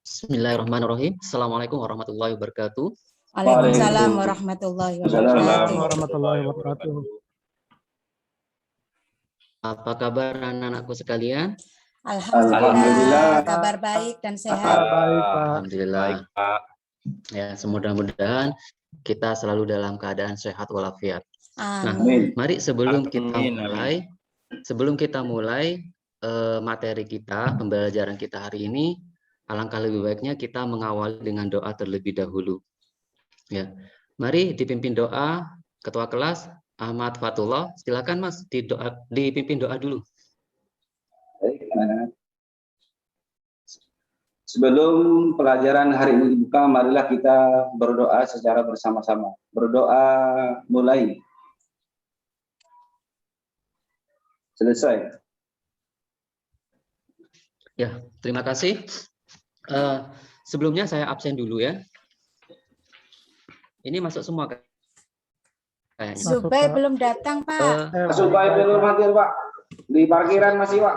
Bismillahirrahmanirrahim. Assalamualaikum warahmatullahi wabarakatuh. Waalaikumsalam warahmatullahi wabarakatuh. Waalaikumsalam warahmatullahi wabarakatuh. Apa kabar anak-anakku sekalian? Alhamdulillah, kabar baik dan sehat. Baik, Pak. Alhamdulillah. Baik, Pak. Ya, mudah-mudahan kita selalu dalam keadaan sehat walafiat. Nah, Amin. mari sebelum Amin, kita mulai materi kita, pembelajaran kita hari ini, alangkah lebih baiknya kita mengawali dengan doa terlebih dahulu. Ya, mari dipimpin doa Ketua Kelas Ahmad Fatullah. Silakan Mas, dipimpin doa dulu. Baik, sebelum pelajaran hari ini dibuka, marilah kita berdoa secara bersama-sama. Berdoa mulai. Selesai. Ya, terima kasih. Sebelumnya saya absen dulu ya. Ini masuk semua kayaknya. Zubai belum datang, Pak. Supaya belum hadir, Pak. Di parkiran masih, Pak.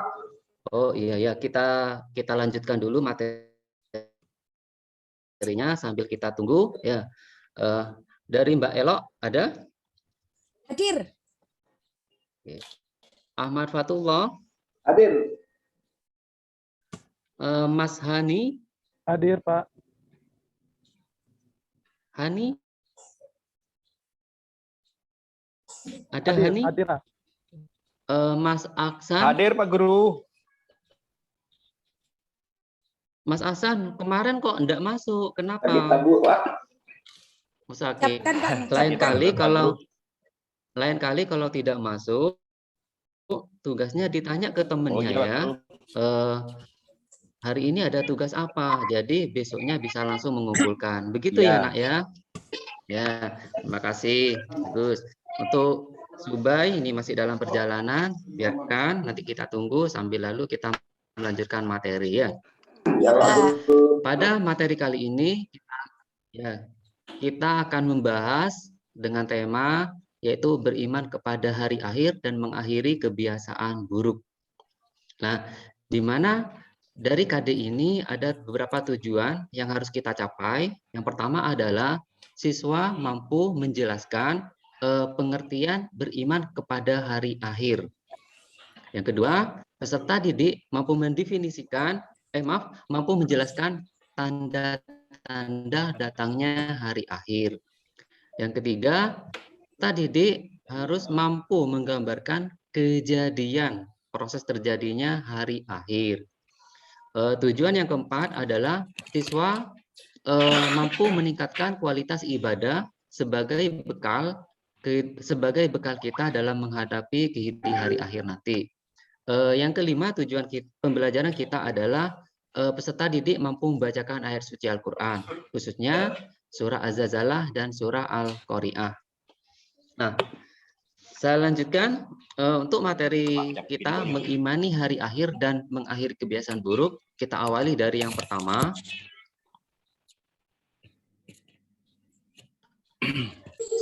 Oh iya ya, kita lanjutkan dulu materinya sambil kita tunggu ya. Dari Mbak Elok ada? Hadir. Oke. Ahmad Fatullah, Hadir. Mas Hani, Hadir, Pak. Hani, ada Hadir, Hani? hadir, Pak. Mas Aksan, Hadir, Pak Guru. Mas Aksan kemarin kok enggak masuk, kenapa? Lagi tabu, Pak. Oke. Siapkan, Pak. Lain kali kalau tidak masuk, tugasnya ditanya ke temennya ya. Hari ini ada tugas apa? Jadi besoknya bisa langsung mengumpulkan. Begitu ya, Nak ya? Ya, terima kasih. Bagus. Untuk Zubai ini masih dalam perjalanan, biarkan nanti kita tunggu sambil lalu kita melanjutkan materi ya. Ya, Pak. Pada materi kali ini kita akan membahas dengan tema yaitu beriman kepada hari akhir dan mengakhiri kebiasaan buruk. Nah, di mana dari KD ini ada beberapa tujuan yang harus kita capai. Yang pertama adalah siswa mampu menjelaskan pengertian beriman kepada hari akhir. Yang kedua, peserta didik mampu mampu menjelaskan tanda-tanda datangnya hari akhir. Yang ketiga, peserta didik harus mampu menggambarkan kejadian proses terjadinya hari akhir. Tujuan yang keempat adalah siswa mampu meningkatkan kualitas ibadah sebagai bekal kita dalam menghadapi kehidupan hari akhir nanti. Yang kelima, tujuan pembelajaran kita adalah peserta didik mampu membacakan ayat suci Al-Quran, khususnya surah Az-Zalzalah dan surah Al-Qari'ah. Nah, saya lanjutkan untuk materi kita mengimani hari akhir dan mengakhiri kebiasaan buruk. Kita awali dari yang pertama.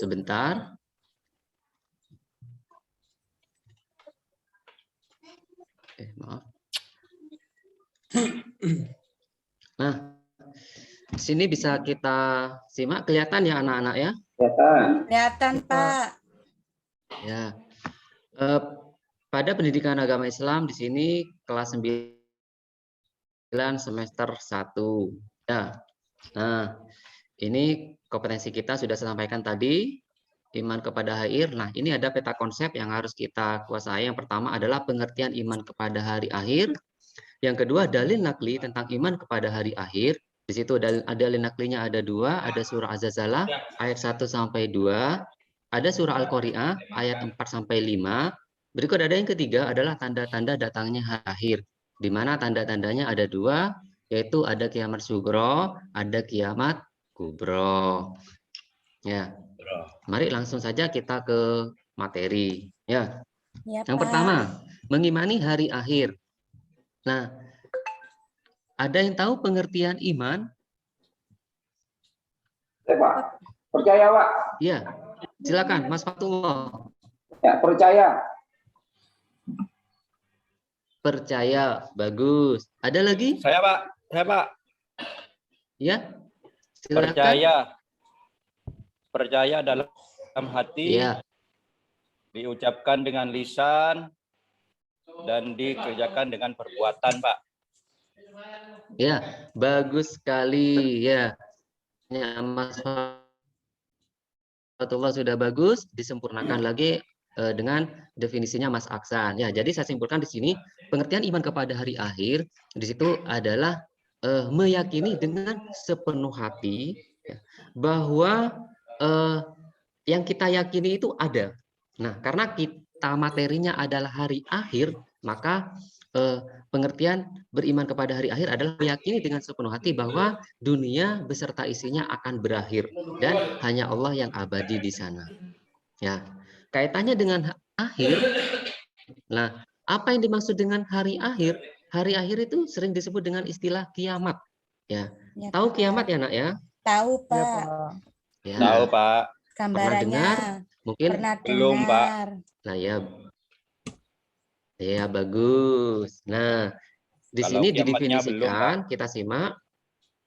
Sebentar. Maaf. Nah, di sini bisa kita simak, kelihatan ya anak-anak ya? Kelihatan, Pak. Ya. Pada pendidikan agama Islam di sini kelas 9 semester 1. Ya. Nah, ini kompetensi kita sudah saya sampaikan tadi, iman kepada akhir. Nah, ini ada peta konsep yang harus kita kuasai. Yang pertama adalah pengertian iman kepada hari akhir. Yang kedua, dalil nakli tentang iman kepada hari akhir. Di situ dalil naklinya ada dua, ada surah Az-Zalzalah ayat 1 sampai 2, ada surah Al-Qari'ah ayat 4 sampai 5. Berikut ada yang ketiga adalah tanda-tanda datangnya hari akhir. Di mana tanda-tandanya ada dua, yaitu ada kiamat sugro, ada kiamat kubro. Ya. Mari langsung saja kita ke materi. Ya. Ya, Yang Pak. pertama, mengimani hari akhir. Nah, ada yang tahu pengertian iman? Pak. Percaya, Pak. Ya. Silakan, Mas Fatullah. Ya, percaya. percaya. Bagus. Ada lagi? Saya Pak. Ya. Silakan. Percaya dalam hati, Ya. diucapkan dengan lisan, dan dikerjakan dengan perbuatan, Pak. Ya, bagus sekali ya. Mas Fatullah sudah bagus, disempurnakan lagi dengan definisinya Mas Aksan. Ya, jadi saya simpulkan di sini pengertian iman kepada hari akhir di situ adalah meyakini dengan sepenuh hati ya, bahwa yang kita yakini itu ada. Nah, karena kita materinya adalah hari akhir, maka pengertian beriman kepada hari akhir adalah meyakini dengan sepenuh hati bahwa dunia beserta isinya akan berakhir dan hanya Allah yang abadi di sana. Ya, kaitannya dengan akhir. Nah, apa yang dimaksud dengan hari akhir? Hari akhir itu sering disebut dengan istilah kiamat. Ya, Ya, tahu Pak. kiamat ya, Nak ya? Tahu, Ya, Pak. Pak. Ya. Tahu, Pak. Gambarannya. dengar? Mungkin Pernah belum, Pak. dengar. Nah, ya bagus. Nah, di Kalau sini kiamatnya belum, didefinisikan, kita simak.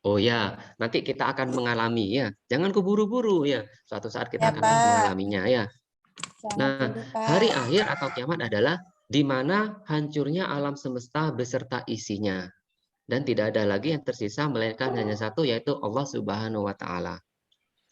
Oh ya, nanti kita akan mengalami ya. Jangan keburu-buru ya. Suatu saat kita Ya, akan Pak. mengalaminya ya. Jangan Nah, dulu, Pak. hari akhir atau kiamat adalah di mana hancurnya alam semesta beserta isinya. Dan tidak ada lagi yang tersisa melainkan hanya satu, yaitu Allah Subhanahu wa Ta'ala.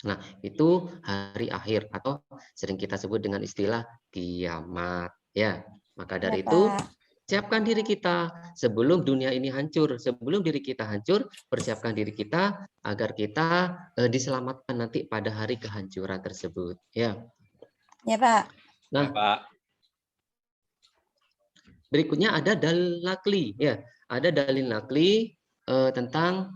Nah, itu hari akhir atau sering kita sebut dengan istilah kiamat ya. Maka dari Ya, itu Pak. siapkan diri kita sebelum dunia ini hancur, sebelum diri kita hancur, persiapkan diri kita agar kita diselamatkan nanti pada hari kehancuran tersebut ya. Ya, Pak. Nah, Pak. berikutnya ada dalil nakli ya. Ada dalil nakli tentang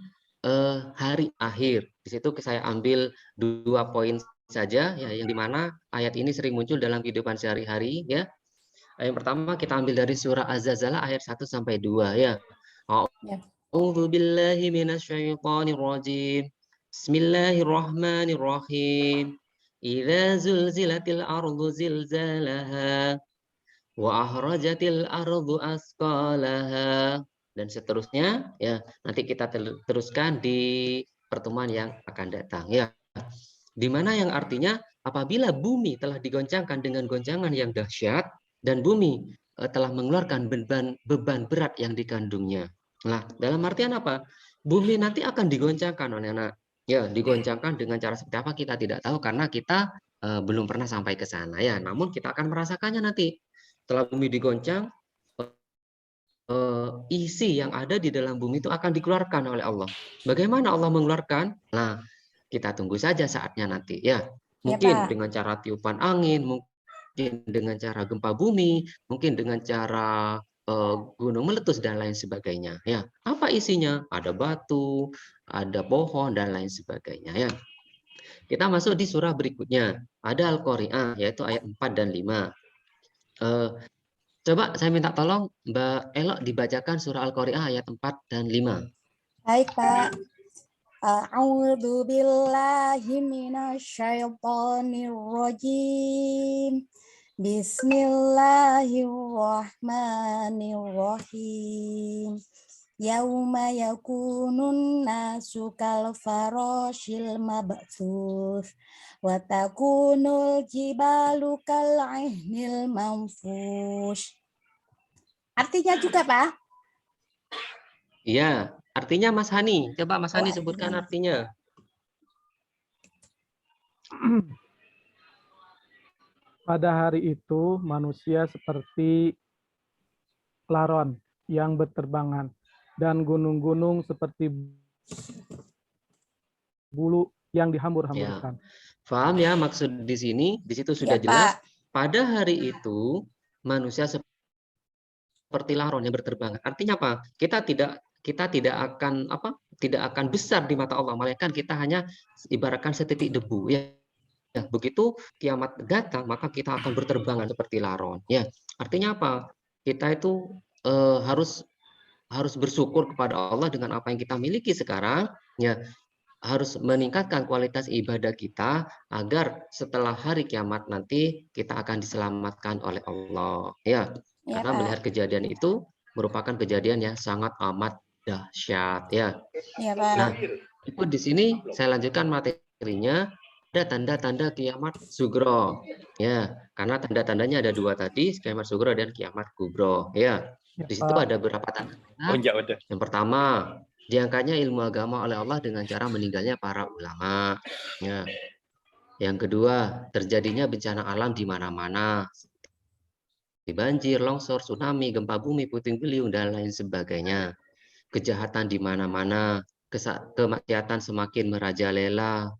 hari akhir. Di situ saya ambil 2 poin saja ya, yang dimana ayat ini sering muncul dalam kehidupan sehari-hari ya. Yang pertama kita ambil dari surah Az-Zalzalah ayat 1 sampai 2 ya. A'udzu billahi minasyaitonir rajim. Bismillahirrahmanirrahim. Idza zulzilatil ardu zilzalaha wa ahrajatil ardu asqalaha, dan seterusnya ya. Nanti kita teruskan di pertemuan yang akan datang ya. Di mana yang artinya apabila bumi telah digoncangkan dengan goncangan yang dahsyat dan bumi telah mengeluarkan beban berat yang dikandungnya. Nah, dalam artian apa? Bumi nanti akan digoncangkan oleh anak. Ya, digoncangkan dengan cara seperti apa kita tidak tahu karena kita belum pernah sampai ke sana ya. Namun kita akan merasakannya nanti. Setelah bumi digoncang, isi yang ada di dalam bumi itu akan dikeluarkan oleh Allah. Bagaimana Allah mengeluarkan? Nah, kita tunggu saja saatnya nanti ya. Mungkin dengan cara tiupan angin, mungkin dengan cara gempa bumi, mungkin dengan cara gunung meletus dan lain sebagainya ya. Apa isinya? Ada batu, ada pohon dan lain sebagainya ya. Kita masuk di surah berikutnya. Ada Al-Qari'ah yaitu ayat 4 dan 5. Coba saya minta tolong Mbak Elok dibacakan surah Al-Qari'ah ayat 4 dan 5. Baik, Pak. A'udzu billahi minasyaitonir rajim. Bismillahirrahmanirrahim. Yauma yakunun nasu kal farashil mabthus wa takunul jibalu kal ihnil manfush. Artinya juga, Pak? Iya, artinya Mas Hani. Coba Mas Hani sebutkan artinya. Pada hari itu manusia seperti laron yang berterbangan dan gunung-gunung seperti bulu yang dihambur-hamburkan. Ya. Paham ya maksud di sini? Di situ sudah jelas. Pada hari itu manusia seperti laron yang berterbangan. Artinya apa? Kita tidak akan besar di mata Allah, melainkan kita hanya ibaratkan setitik debu ya. Ya, begitu kiamat datang maka kita akan berterbangan seperti laron ya. Artinya apa? Kita itu harus bersyukur kepada Allah dengan apa yang kita miliki sekarang ya. Harus meningkatkan kualitas ibadah kita agar setelah hari kiamat nanti kita akan diselamatkan oleh Allah ya. Karena melihat kejadian itu merupakan kejadian yang sangat amat dahsyat ya. Iya, Pak. Nah, itu di sini saya lanjutkan materinya. Ada tanda-tanda kiamat sugro ya, karena tanda-tandanya ada dua tadi, kiamat sugro dan kiamat kubro ya. Ya, Di situ Pak. ada beberapa tanda. Oh, enggak udah. Yang pertama, diangkatnya ilmu agama oleh Allah dengan cara meninggalnya para ulama ya. Yang kedua, terjadinya bencana alam di mana-mana, banjir, longsor, tsunami, gempa bumi, puting beliung, dan lain sebagainya. Kejahatan di mana-mana, kemaksiatan semakin merajalela,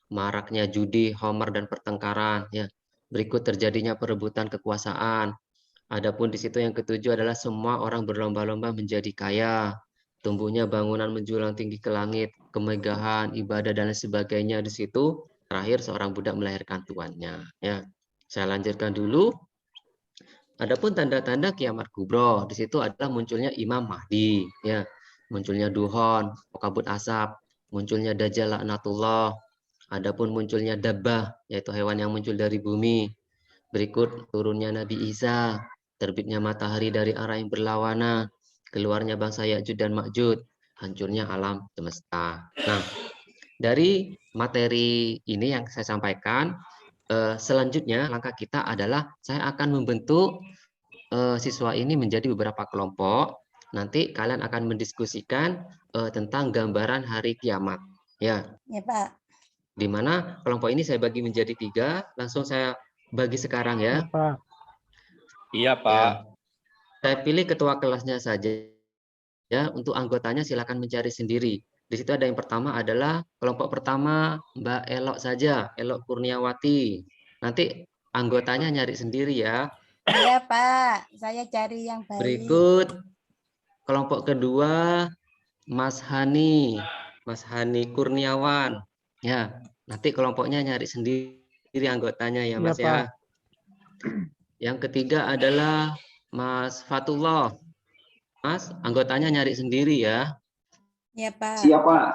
maraknya judi, homer, dan pertengkaran. Ya. Berikut terjadinya perebutan kekuasaan. Adapun di situ yang ketujuh adalah semua orang berlomba-lomba menjadi kaya. Tumbuhnya bangunan menjulang tinggi ke langit, kemegahan, ibadah, dan lain sebagainya. Di situ terakhir seorang budak melahirkan tuannya. Ya. Saya lanjutkan dulu. Adapun tanda-tanda kiamat kubro, di situ adalah munculnya Imam Mahdi, ya, munculnya duhon, kabut asap, munculnya Dajjal laknatullah, adapun munculnya Dabbah, yaitu hewan yang muncul dari bumi. Berikut turunnya Nabi Isa, terbitnya matahari dari arah yang berlawanan, keluarnya bangsa Ya'juj dan Ma'juj, hancurnya alam semesta. Nah, dari materi ini yang saya sampaikan, selanjutnya langkah kita adalah saya akan membentuk siswa ini menjadi beberapa kelompok. Nanti kalian akan mendiskusikan tentang gambaran hari kiamat. Ya, Iya, Pak. di mana kelompok ini saya bagi menjadi 3. Langsung saya bagi sekarang Ya, ya. Pak. Iya, Pak. Ya. Saya pilih ketua kelasnya saja. Ya, untuk anggotanya silakan mencari sendiri. Di situ ada yang pertama adalah kelompok pertama Mbak Elok saja, Elok Kurniawati. Nanti anggotanya nyari sendiri ya. Iya, Pak. Saya cari yang baik. Berikut kelompok kedua Mas Hani Kurniawan. Ya, nanti kelompoknya nyari sendiri anggotanya ya, Ya, Mas ya. Pak. Yang ketiga adalah Mas Fatullah. Mas, anggotanya nyari sendiri ya. Iya, Pak. Siap, Pak.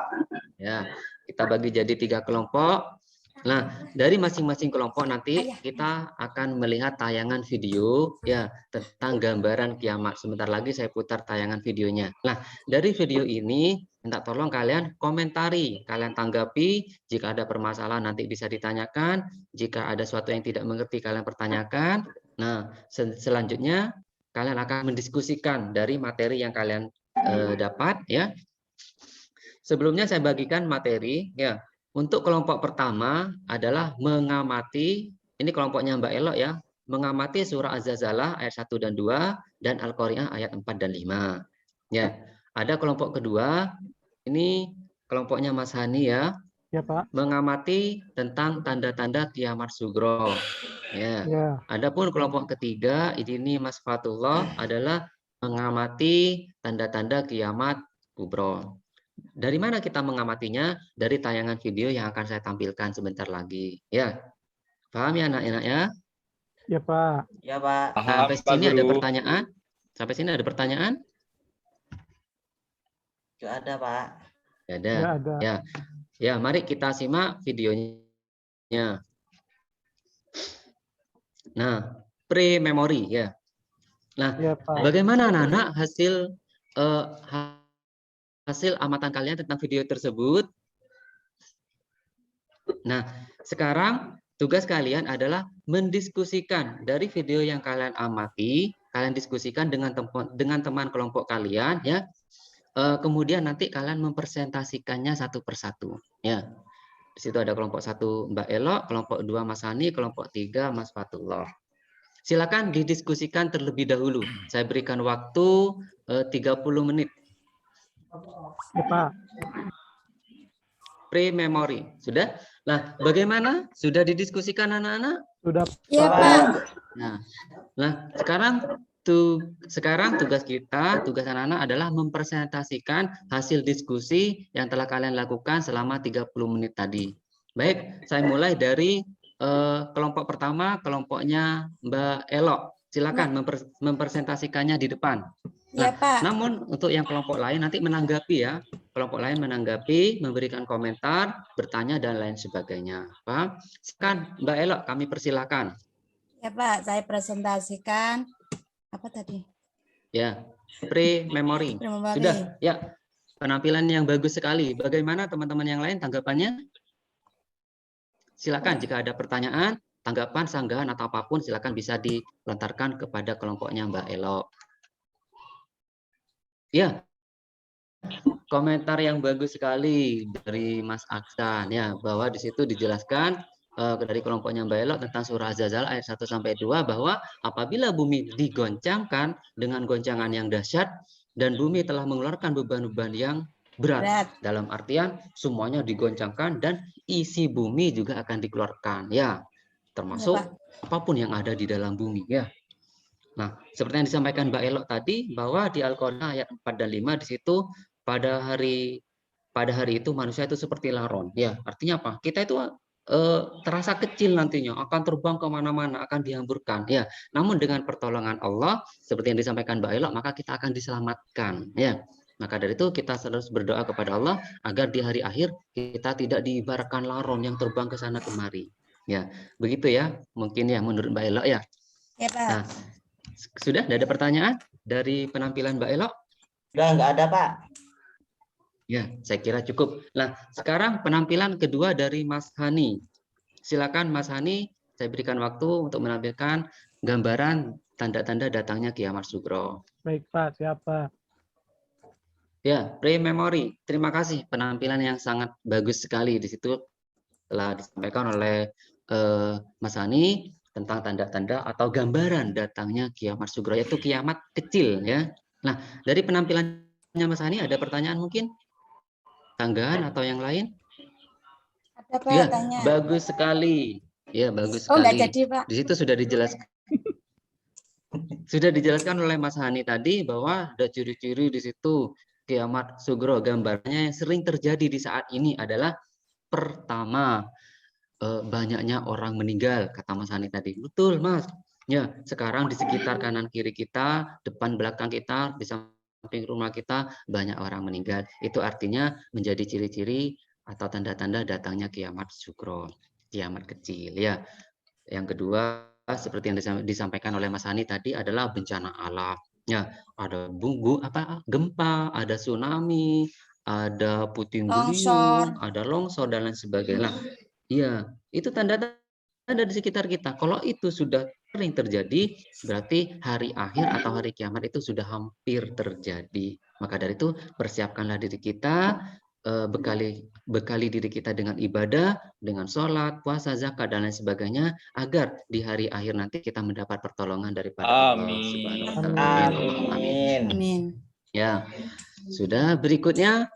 Ya, kita bagi jadi 3 kelompok. Nah, dari masing-masing kelompok nanti kita akan melihat tayangan video ya tentang gambaran kiamat. Sebentar lagi saya putar tayangan videonya. Nah, dari video ini minta tolong kalian komentari, kalian tanggapi. Jika ada permasalahan nanti bisa ditanyakan. Jika ada sesuatu yang tidak mengerti kalian pertanyakan. Nah, selanjutnya kalian akan mendiskusikan dari materi yang kalian dapat ya. Sebelumnya saya bagikan materi ya. Untuk kelompok pertama adalah mengamati, ini kelompoknya Mbak Elok ya, mengamati surah Az-Zalzalah ayat 1 dan 2 dan Al-Qari'ah ayat 4 dan 5. Ya, ada kelompok kedua, ini kelompoknya Mas Hani ya. Ya, Pak. Mengamati tentang tanda-tanda kiamat sugro. Ya. Ya. Adapun kelompok ketiga, ini Mas Fatullah adalah mengamati tanda-tanda kiamat kubro. Dari mana kita mengamatinya? Dari tayangan video yang akan saya tampilkan sebentar lagi. Ya, paham ya anak-anak ya? Ya, Pak. Ya, Pak. Sampai Pak sini ada Guru. pertanyaan? Sampai sini ada pertanyaan? Tidak ada, Pak. Ya ada. Ya, ada. Ya, ya, mari kita simak videonya. Nah, pre-memory ya. Nah, Ya, Pak. bagaimana anak-anak hasil amatan kalian tentang video tersebut? Nah, sekarang tugas kalian adalah mendiskusikan dari video yang kalian amati, kalian diskusikan dengan teman kelompok kalian ya. Kemudian nanti kalian mempresentasikannya satu persatu ya. Di situ ada kelompok 1 Mbak Elok, kelompok 2 Mas Hani, kelompok 3 Mas Fatullah. Silakan didiskusikan terlebih dahulu. Saya berikan waktu 30 menit. Ya, Pak. Pre-memory. Sudah? Nah, bagaimana? Sudah didiskusikan anak-anak? Sudah, Iya, Pak. Pak. Nah, sekarang tugas anak-anak adalah mempresentasikan hasil diskusi yang telah kalian lakukan selama 30 menit tadi. Baik, saya mulai dari kelompok pertama, kelompoknya Mbak Elok. Silakan mempresentasikannya di depan. Iya, Pak. Namun untuk yang kelompok lain nanti menanggapi ya. Kelompok lain menanggapi, memberikan komentar, bertanya dan lain sebagainya. Paham? Silakan Mbak Elok, kami persilakan. Ya, Pak. Saya presentasikan apa tadi? Ya, pre-memory. Memori. Sudah, ya. Penampilan yang bagus sekali. Bagaimana teman-teman yang lain tanggapannya? Silakan jika ada pertanyaan, tanggapan, sanggahan atau apapun silakan bisa dilontarkan kepada kelompoknya Mbak Elo. Ya, komentar yang bagus sekali dari Mas Aksan ya, bahwa di situ dijelaskan dari kelompoknya Mbak Elo tentang surah Az-Zalzal ayat 1 sampai 2 bahwa apabila bumi digoncangkan dengan goncangan yang dahsyat dan bumi telah mengeluarkan beban-beban yang berat. Dalam artian semuanya digoncangkan dan isi bumi juga akan dikeluarkan ya, termasuk apapun yang ada di dalam bumi ya. Nah, seperti yang disampaikan Mbak Elo tadi bahwa di Al-Qur'an ayat 4 dan 5 di situ pada hari itu manusia itu seperti laron ya, artinya apa? Kita itu terasa kecil nantinya, akan terbang kemana-mana, akan dihamburkan ya. Namun dengan pertolongan Allah seperti yang disampaikan Mbak Elo, maka kita akan diselamatkan ya. Maka dari itu kita harus berdoa kepada Allah agar di hari akhir kita tidak diibaratkan laron yang terbang ke sana kemari ya. Begitu ya mungkin ya menurut Mbak Elo ya. Ya, Pak. Nah, sudah ada pertanyaan dari penampilan Mbak Elo? Sudah nggak ada, Pak. Ya, saya kira cukup. Nah, sekarang penampilan kedua dari Mas Hani. Silakan Mas Hani, saya berikan waktu untuk menampilkan gambaran tanda-tanda datangnya kiamat sugro. Baik Pak, siapa? Ya, pre-memory. Terima kasih penampilan yang sangat bagus sekali di situ telah disampaikan oleh Mas Hani tentang tanda-tanda atau gambaran datangnya kiamat sugro, yaitu kiamat kecil ya. Nah, dari penampilannya Mas Hani ada pertanyaan mungkin? Tanggahan atau yang lain? Ada, Pak, Ya, tanya. bagus sekali. Ya, bagus Oh, sekali. nggak jadi, Pak. Di situ sudah dijelaskan. Sudah dijelaskan oleh Mas Hani tadi bahwa ada ciri-ciri di situ kiamat sugro. Gambarnya yang sering terjadi di saat ini adalah pertama, banyaknya orang meninggal, kata Mas Hani tadi. Betul, Mas. Ya, sekarang di sekitar kanan kiri kita, depan belakang kita, di samping rumah kita banyak orang meninggal. Itu artinya menjadi ciri-ciri atau tanda-tanda datangnya kiamat sugro, kiamat kecil ya. Yang kedua, seperti yang disampaikan oleh Mas Hani tadi adalah bencana alam. Ya, ada gempa, ada tsunami, ada puting beliung, ada longsor dan lain sebagainya. Iya, itu tanda-tanda di sekitar kita. Kalau itu sudah sering terjadi, berarti hari akhir atau hari kiamat itu sudah hampir terjadi. Maka dari itu, persiapkanlah diri kita, bekali diri kita dengan ibadah, dengan sholat, puasa, zakat, dan lain sebagainya, agar di hari akhir nanti kita mendapat pertolongan daripada Allah Subhanahu wa Ta'ala. Amin. Amin. Ya, sudah berikutnya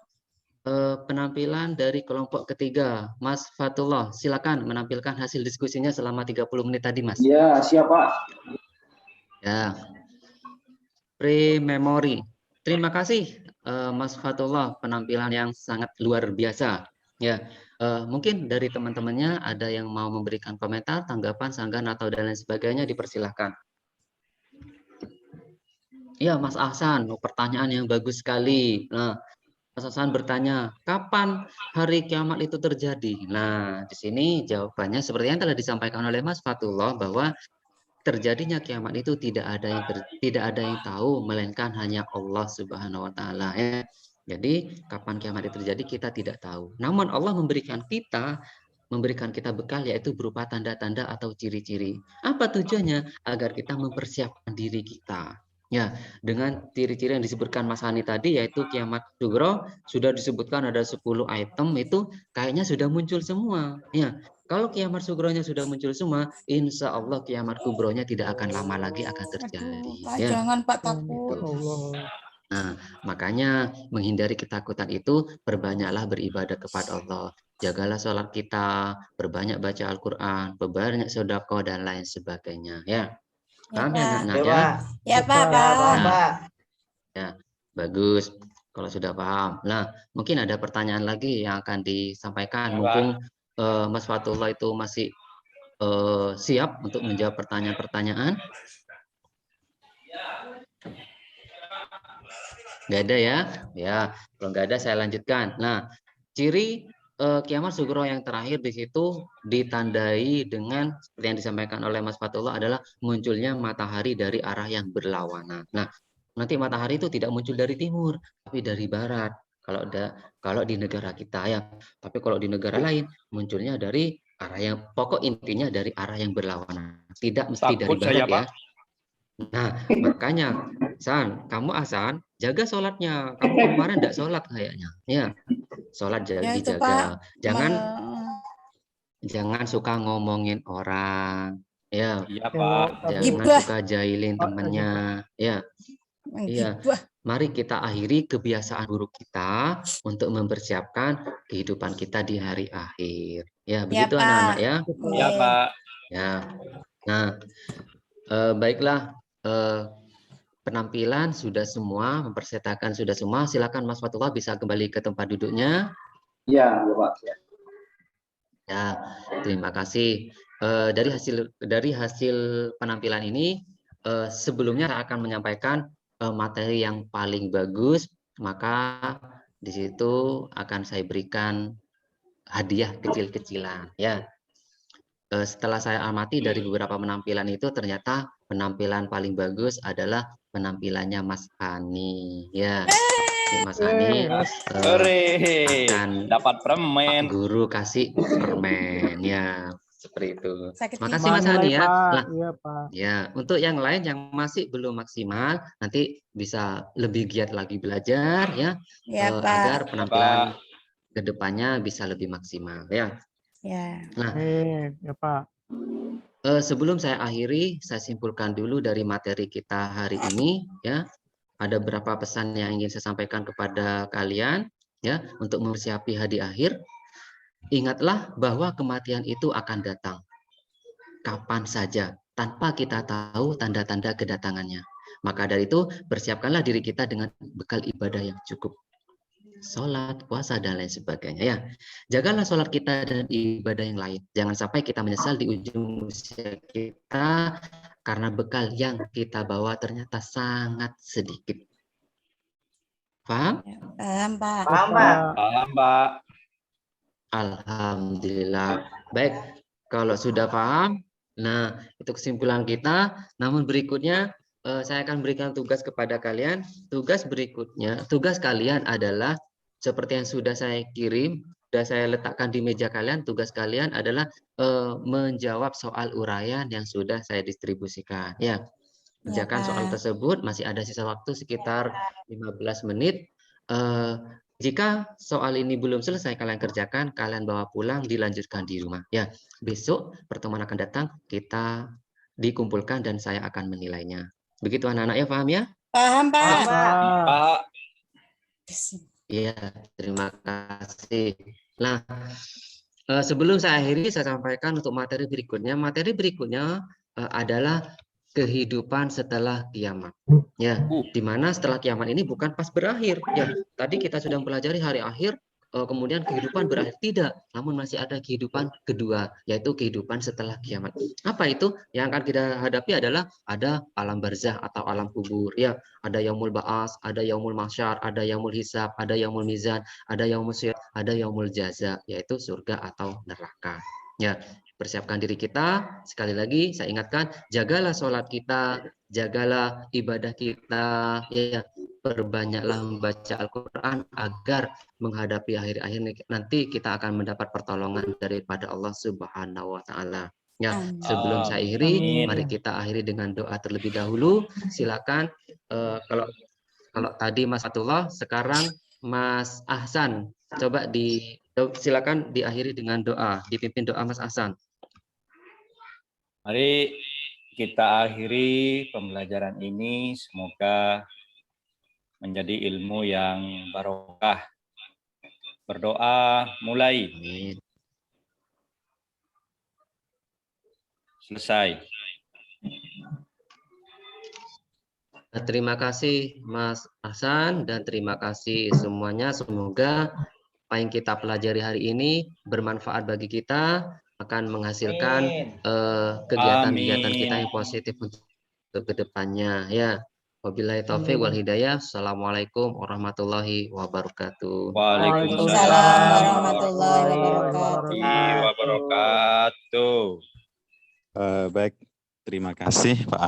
penampilan dari kelompok ketiga, Mas Fatullah. Silakan menampilkan hasil diskusinya selama 30 menit tadi, Mas. Ya, siap Pak. Ya, pre-memory. Terima kasih, Mas Fatullah, penampilan yang sangat luar biasa. Ya, mungkin dari teman-temannya ada yang mau memberikan komentar, tanggapan, sanggahan atau dan lain sebagainya, dipersilahkan. Ya, Mas Ahsan, pertanyaan yang bagus sekali. Nah, Mas Hasan bertanya, kapan hari kiamat itu terjadi? Nah, di sini jawabannya seperti yang telah disampaikan oleh Mas Fatullah bahwa terjadinya kiamat itu tidak ada yang tahu melainkan hanya Allah Subhanahu wa Ta'ala ya. Jadi, kapan kiamat itu terjadi kita tidak tahu. Namun Allah memberikan kita bekal yaitu berupa tanda-tanda atau ciri-ciri. Apa tujuannya? Agar kita mempersiapkan diri kita. Ya, dengan ciri-ciri yang disebutkan Mas Hani tadi yaitu kiamat sugro sudah disebutkan ada 10 item itu kayaknya sudah muncul semua. Ya, kalau kiamat sugronya sudah muncul semua, insya Allah kiamat kubronya tidak akan lama lagi akan terjadi. Aduh, Pak, Ya. jangan Pak takut. Allah. Nah, makanya menghindari ketakutan itu perbanyaklah beribadah kepada Allah. Jagalah sholat kita, perbanyak baca Al-Quran, perbanyak sedekah dan lain sebagainya. Ya. Paham ya anak-anak ya? Ya, Pak. Pak. Ya, bagus. Kalau sudah paham. Nah, mungkin ada pertanyaan lagi yang akan disampaikan. Mumpung Mas Fatullah itu masih siap untuk menjawab pertanyaan-pertanyaan. Nggak ada ya? Ya, kalau nggak ada saya lanjutkan. Nah, ciri kiamat sugro yang terakhir di situ ditandai dengan seperti yang disampaikan oleh Mas Fatullah adalah munculnya matahari dari arah yang berlawanan. Nah, nanti matahari itu tidak muncul dari timur, tapi dari barat. Kalau di negara kita ya, tapi kalau di negara lain munculnya dari arah yang pokok intinya dari arah yang berlawanan. Tidak mesti dari Takut saya, barat ya. Pak. Nah, makanya kamu Hasan, jaga sholatnya. Kamu kemarin tidak sholat kayaknya. Ya, sholat Ya itu dijaga. Pak. Jangan suka ngomongin orang. Ya, Iya, Pak. jangan Gibah. suka jahilin temennya. Ya, iya. Gibah. Mari kita akhiri kebiasaan buruk kita untuk mempersiapkan kehidupan kita di hari akhir. Ya, begitu Pak. anak-anak ya. Iya, Pak. Ya. Nah, baiklah. Penampilan sudah semua, mempersertakan sudah semua. Silakan Mas Fatullah bisa kembali ke tempat duduknya. Iya, Bapak. Ya, terima kasih. Dari hasil penampilan ini, sebelumnya saya akan menyampaikan materi yang paling bagus, maka di situ akan saya berikan hadiah kecil-kecilan. Ya, setelah saya amati dari beberapa penampilan itu, ternyata penampilan paling bagus adalah penampilannya Mas Ani. Ya, Mas Ani akan dapat permen. Pak Guru kasih permen. Ya, seperti itu. Sakit Makasih Mas Hani ya. Nah, Iya, Pak. ya, untuk yang lain yang masih belum maksimal, nanti bisa lebih giat lagi belajar ya, agar penampilan kedepannya bisa lebih maksimal ya. Ya. Nah, Ya, Pak. sebelum saya akhiri, saya simpulkan dulu dari materi kita hari ini ya. Ada beberapa pesan yang ingin saya sampaikan kepada kalian ya, untuk mempersiapi hari akhir. Ingatlah bahwa kematian itu akan datang kapan saja tanpa kita tahu tanda-tanda kedatangannya. Maka dari itu, persiapkanlah diri kita dengan bekal ibadah yang cukup. Sholat, puasa, dan lain sebagainya. Ya, jagalah sholat kita dan ibadah yang lain. Jangan sampai kita menyesal di ujung usia kita karena bekal yang kita bawa ternyata sangat sedikit. Paham? Paham, Pak. Paham, Pak. Alhamdulillah. Baik, kalau sudah paham, nah itu kesimpulan kita. Namun berikutnya saya akan berikan tugas kepada kalian. Tugas kalian adalah seperti yang sudah saya kirim, sudah saya letakkan di meja kalian. Tugas kalian adalah menjawab soal uraian yang sudah saya distribusikan. Ya, kerjakan soal tersebut. Masih ada sisa waktu sekitar 15 menit. Jika soal ini belum selesai kalian kerjakan, kalian bawa pulang, dilanjutkan di rumah. Ya, besok pertemuan akan datang, kita dikumpulkan dan saya akan menilainya. Begitu anak-anak ya, paham ya? Paham, Pak. Pak. Iya, terima kasih. Nah, sebelum saya akhiri, saya sampaikan untuk materi berikutnya. Materi berikutnya adalah kehidupan setelah kiamat. Ya, di mana setelah kiamat ini bukan pas berakhir. Ya, tadi kita sudah mempelajari hari akhir, kemudian kehidupan berakhir, tidak, namun masih ada kehidupan kedua, yaitu kehidupan setelah kiamat. Apa itu? Yang akan kita hadapi adalah ada alam barzah atau alam kubur. Ya, ada yaumul ba'as, ada yaumul mahsyar, ada yaumul hisab, ada yaumul mizan, ada yaumul sirat, ada yaumul jaza, yaitu surga atau neraka. Ya, persiapkan diri kita. Sekali lagi saya ingatkan, jagalah sholat kita, jagalah ibadah kita, ya, perbanyaklah membaca Al-Quran agar menghadapi akhir-akhir nanti kita akan mendapat pertolongan daripada Allah Subhanahu wa Ta'ala. Ya, sebelum saya akhiri, mari kita akhiri dengan doa terlebih dahulu. Silakan kalau tadi Mas Fatullah, sekarang Mas Ahsan, coba silakan diakhiri dengan doa, dipimpin doa Mas Ahsan. Mari kita akhiri pembelajaran ini, semoga menjadi ilmu yang barokah. Berdoa mulai. Amin. Selesai. Terima kasih Mas Ahsan dan terima kasih semuanya. Semoga apa yang kita pelajari hari ini bermanfaat bagi kita, akan menghasilkan kegiatan-kegiatan kita yang positif untuk kedepannya. Ya, wabillahi taufiq wal hidayah. Assalamualaikum warahmatullahi wabarakatuh. Waalaikumsalam warahmatullahi wabarakatuh. Baik, terima kasih Pak